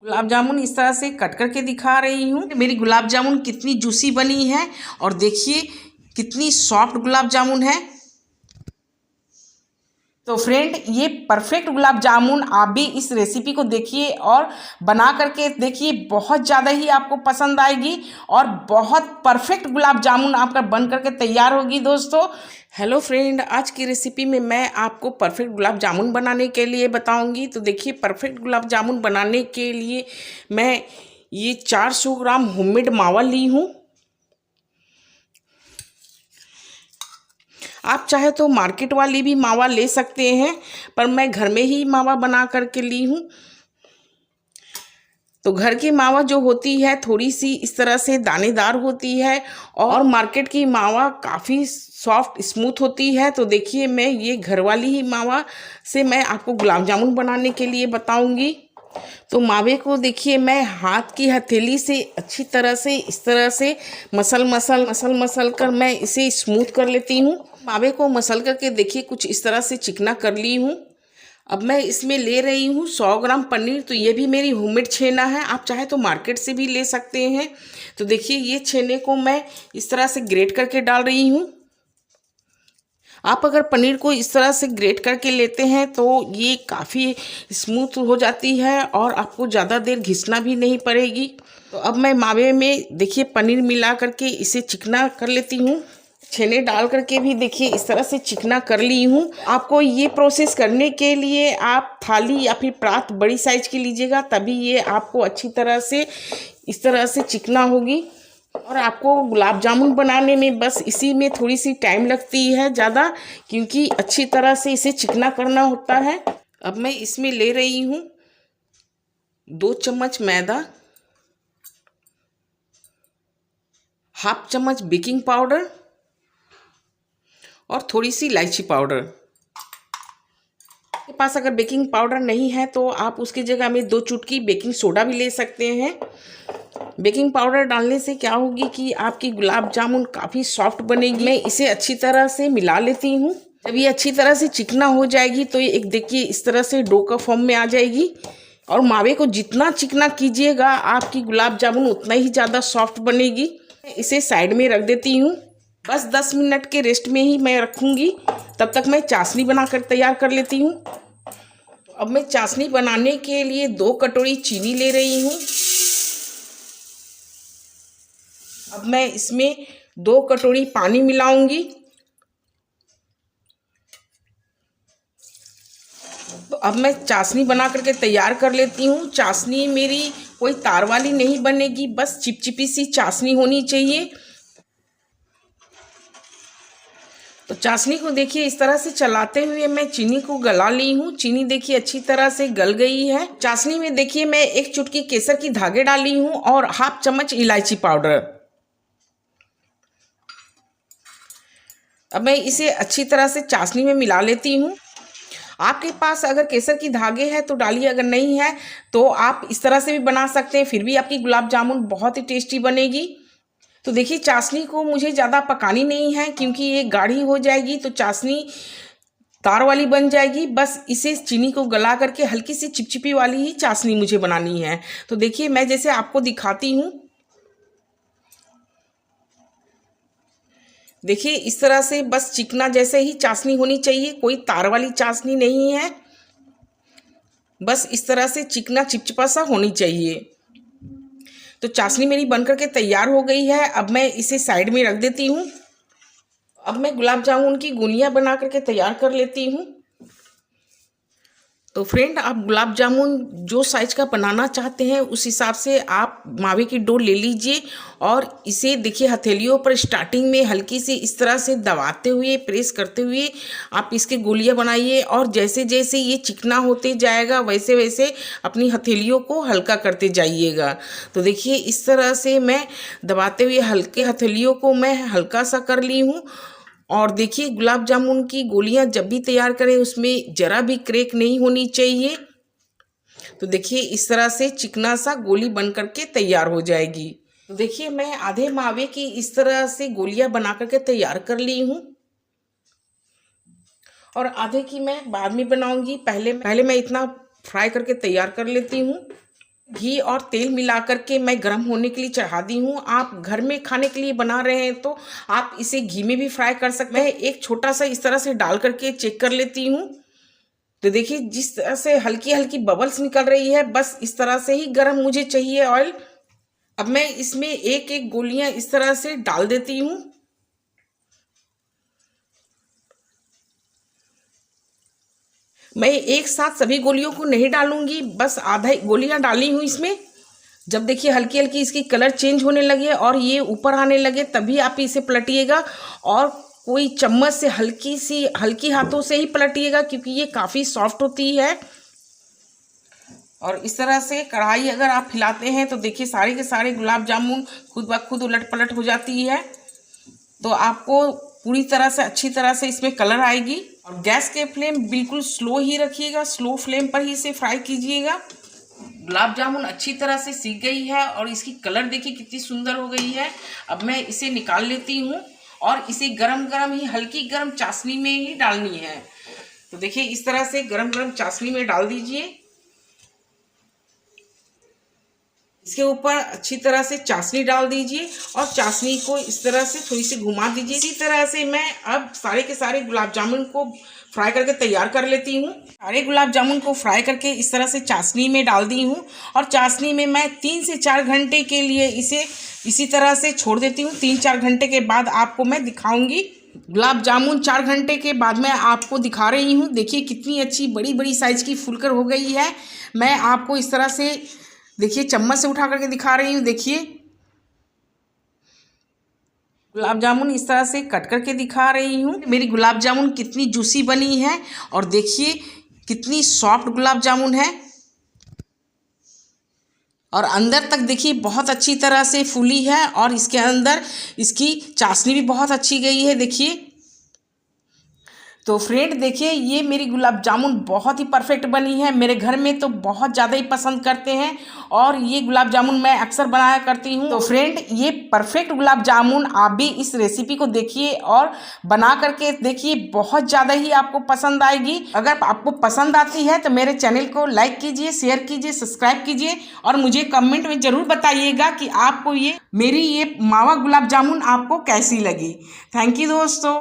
गुलाब जामुन इस तरह से कट करके दिखा रही हूँ। मेरी गुलाब जामुन कितनी जूसी बनी है और देखिए कितनी सॉफ्ट गुलाब जामुन है। तो फ्रेंड, ये परफेक्ट गुलाब जामुन आप भी इस रेसिपी को देखिए और बना करके देखिए, बहुत ज़्यादा ही आपको पसंद आएगी और बहुत परफेक्ट गुलाब जामुन आपका बन करके तैयार होगी दोस्तों। हेलो फ्रेंड, आज की रेसिपी में मैं आपको परफेक्ट गुलाब जामुन बनाने के लिए बताऊंगी। तो देखिए, परफेक्ट गुलाब जामुन बनाने के लिए मैं ये 400 ग्राम होममेड मावा ली हूँ। आप चाहे तो मार्केट वाली भी मावा ले सकते हैं, पर मैं घर में ही मावा बना करके ली हूँ। तो घर की मावा जो होती है थोड़ी सी इस तरह से दानेदार होती है और मार्केट की मावा काफ़ी सॉफ्ट स्मूथ होती है। तो देखिए, मैं ये घर वाली ही मावा से मैं आपको गुलाब जामुन बनाने के लिए बताऊंगी। तो मावे को देखिए, मैं हाथ की हथेली से अच्छी तरह से इस तरह से मसल कर मैं इसे स्मूथ कर लेती हूँ। मावे को मसल करके देखिए कुछ इस तरह से चिकना कर ली हूँ। अब मैं इसमें ले रही हूँ 100 ग्राम पनीर। तो ये भी मेरी होममेड छेना है, आप चाहे तो मार्केट से भी ले सकते हैं। तो देखिए, ये छेने को मैं इस तरह से ग्रेट करके डाल रही हूँ। आप अगर पनीर को इस तरह से ग्रेट करके लेते हैं तो ये काफ़ी स्मूथ हो जाती है और आपको ज़्यादा देर घिसना भी नहीं पड़ेगी। तो अब मैं मावे में देखिए पनीर मिला करके इसे चिकना कर लेती हूँ। छेने डाल करके भी देखिए इस तरह से चिकना कर ली हूँ। आपको ये प्रोसेस करने के लिए आप थाली या फिर परात बड़ी साइज की लीजिएगा, तभी ये आपको अच्छी तरह से इस तरह से चिकना होगी। और आपको गुलाब जामुन बनाने में बस इसी में थोड़ी सी टाइम लगती है ज़्यादा, क्योंकि अच्छी तरह से इसे चिकना करना होता है। अब मैं इसमें ले रही हूँ 2 चम्मच मैदा, हाफ चम्मच बेकिंग पाउडर और थोड़ी सी इलायची पाउडर। आपके पास अगर बेकिंग पाउडर नहीं है तो आप उसकी जगह में 2 चुटकी बेकिंग सोडा भी ले सकते हैं। बेकिंग पाउडर डालने से क्या होगी कि आपकी गुलाब जामुन काफ़ी सॉफ्ट बनेगी। मैं इसे अच्छी तरह से मिला लेती हूँ। जब ये अच्छी तरह से चिकना हो जाएगी तो ये एक देखिए इस तरह से डो का फॉर्म में आ जाएगी। और मावे को जितना चिकना कीजिएगा आपकी गुलाब जामुन उतना ही ज़्यादा सॉफ्ट बनेगी। इसे साइड में रख देती हूँ। बस 10 मिनट के रेस्ट में ही मैं रखूँगी। तब तक मैं चाशनी बनाकर तैयार कर लेती हूँ। अब मैं चाशनी बनाने के लिए 2 कटोरी चीनी ले रही हूँ। अब मैं इसमें 2 कटोरी पानी मिलाऊंगी। तो अब मैं चाशनी बना करके तैयार कर लेती हूँ। चाशनी मेरी कोई तार वाली नहीं बनेगी, बस चिपचिपी सी चाशनी होनी चाहिए। तो चाशनी को देखिए इस तरह से चलाते हुए मैं चीनी को गला ली हूँ। चीनी देखिए अच्छी तरह से गल गई है। चाशनी में देखिए मैं 1 चुटकी केसर की धागे डाली हूँ और हाफ चम्मच इलायची पाउडर। अब मैं इसे अच्छी तरह से चाशनी में मिला लेती हूँ। आपके पास अगर केसर की धागे हैं तो डालिए, अगर नहीं है तो आप इस तरह से भी बना सकते हैं, फिर भी आपकी गुलाब जामुन बहुत ही टेस्टी बनेगी। तो देखिए, चाशनी को मुझे ज़्यादा पकानी नहीं है क्योंकि ये गाढ़ी हो जाएगी तो चाशनी तार वाली बन जाएगी। बस इसे चीनी को गला करके हल्की सी चिपचिपी वाली ही चाशनी मुझे बनानी है। तो देखिए, मैं जैसे आपको दिखाती हूँ, देखिए इस तरह से बस चिकना जैसे ही चाशनी होनी चाहिए, कोई तार वाली चाशनी नहीं है। बस इस तरह से चिकना चिपचिपा सा होनी चाहिए। तो चाशनी मेरी बन करके तैयार हो गई है। अब मैं इसे साइड में रख देती हूँ। अब मैं गुलाब जामुन की गुनिया बना करके तैयार कर लेती हूँ। तो फ्रेंड, आप गुलाब जामुन जो साइज का बनाना चाहते हैं उस हिसाब से आप मावे की डो ले लीजिए और इसे देखिए हथेलियों पर स्टार्टिंग में हल्की सी इस तरह से दबाते हुए प्रेस करते हुए आप इसके गोलियां बनाइए। और जैसे जैसे ये चिकना होते जाएगा वैसे वैसे अपनी हथेलियों को हल्का करते जाइएगा। तो देखिए इस तरह से मैं दबाते हुए हल्के हथेलियों को मैं हल्का सा कर ली हूँ। और देखिए, गुलाब जामुन की गोलियां जब भी तैयार करें उसमें ज़रा भी क्रैक नहीं होनी चाहिए। तो देखिए इस तरह से चिकना सा गोली बन करके तैयार हो जाएगी। तो देखिए, मैं आधे मावे की इस तरह से गोलियां बना करके तैयार कर ली हूँ और आधे की मैं बाद में बनाऊंगी। पहले मैं इतना फ्राई करके तैयार कर लेती हूँ। घी और तेल मिला करके मैं गर्म होने के लिए चढ़ा दी हूँ। आप घर में खाने के लिए बना रहे हैं तो आप इसे घी में भी फ्राई कर सकते हैं। एक छोटा सा इस तरह से डाल करके चेक कर लेती हूँ। तो देखिए जिस तरह से हल्की हल्की बबल्स निकल रही है, बस इस तरह से ही गर्म मुझे चाहिए ऑयल। अब मैं इसमें एक एक गोलियां इस तरह से डाल देती हूँ। मैं एक साथ सभी गोलियों को नहीं डालूंगी, बस आधा गोलियां डाली हूँ इसमें। जब देखिए हल्की हल्की इसकी कलर चेंज होने लगे और ये ऊपर आने लगे, तभी आप इसे पलटिएगा। और कोई चम्मच से हल्की हाथों से ही पलटिएगा, क्योंकि ये काफ़ी सॉफ्ट होती है। और इस तरह से कढ़ाई अगर आप हिलाते हैं तो देखिए सारे के सारे गुलाब जामुन खुद ब खुद उलट पलट हो जाती है। तो आपको पूरी तरह से अच्छी तरह से इसमें कलर आएगी। और गैस के फ्लेम बिल्कुल स्लो ही रखिएगा, स्लो फ्लेम पर ही इसे फ्राई कीजिएगा। गुलाब जामुन अच्छी तरह से सीख गई है और इसकी कलर देखिए कितनी सुंदर हो गई है। अब मैं इसे निकाल लेती हूँ और इसे गरम गरम ही हल्की गरम चाशनी में ही डालनी है। तो देखिए इस तरह से गरम गरम चाशनी में डाल दीजिए। इसके ऊपर अच्छी तरह से चाशनी डाल दीजिए और चाशनी को इस तरह से थोड़ी सी घुमा दीजिए। इसी तरह से मैं अब सारे के सारे गुलाब जामुन को फ्राई करके तैयार कर लेती हूँ। सारे गुलाब जामुन को फ्राई करके इस तरह से चाशनी में डाल दी हूँ और चाशनी में मैं 3 से 4 घंटे के लिए इसे इसी तरह से छोड़ देती हूँ। 3-4 घंटे के बाद आपको मैं दिखाऊंगी। गुलाब जामुन 4 घंटे के बाद मैं आपको दिखा रही हूँ। देखिए कितनी अच्छी बड़ी बड़ी साइज की फुलकर हो गई है। मैं आपको इस तरह से देखिए चम्मच से उठा करके दिखा रही हूँ। देखिए गुलाब जामुन इस तरह से कट करके दिखा रही हूँ। मेरी गुलाब जामुन कितनी जूसी बनी है और देखिए कितनी सॉफ्ट गुलाब जामुन है। और अंदर तक देखिए बहुत अच्छी तरह से फूली है और इसके अंदर इसकी चाशनी भी बहुत अच्छी गई है। देखिए तो फ्रेंड देखिए ये मेरी गुलाब जामुन बहुत ही परफेक्ट बनी है। मेरे घर में तो बहुत ज़्यादा ही पसंद करते हैं और ये गुलाब जामुन मैं अक्सर बनाया करती हूँ। तो फ्रेंड ये परफेक्ट गुलाब जामुन आप भी इस रेसिपी को देखिए और बना करके देखिए, बहुत ज़्यादा ही आपको पसंद आएगी। अगर आपको पसंद आती है तो मेरे चैनल को लाइक कीजिए, शेयर कीजिए, सब्सक्राइब कीजिए और मुझे कमेंट में ज़रूर बताइएगा कि आपको ये मेरी ये मावा गुलाब जामुन आपको कैसी लगी। थैंक यू दोस्तों।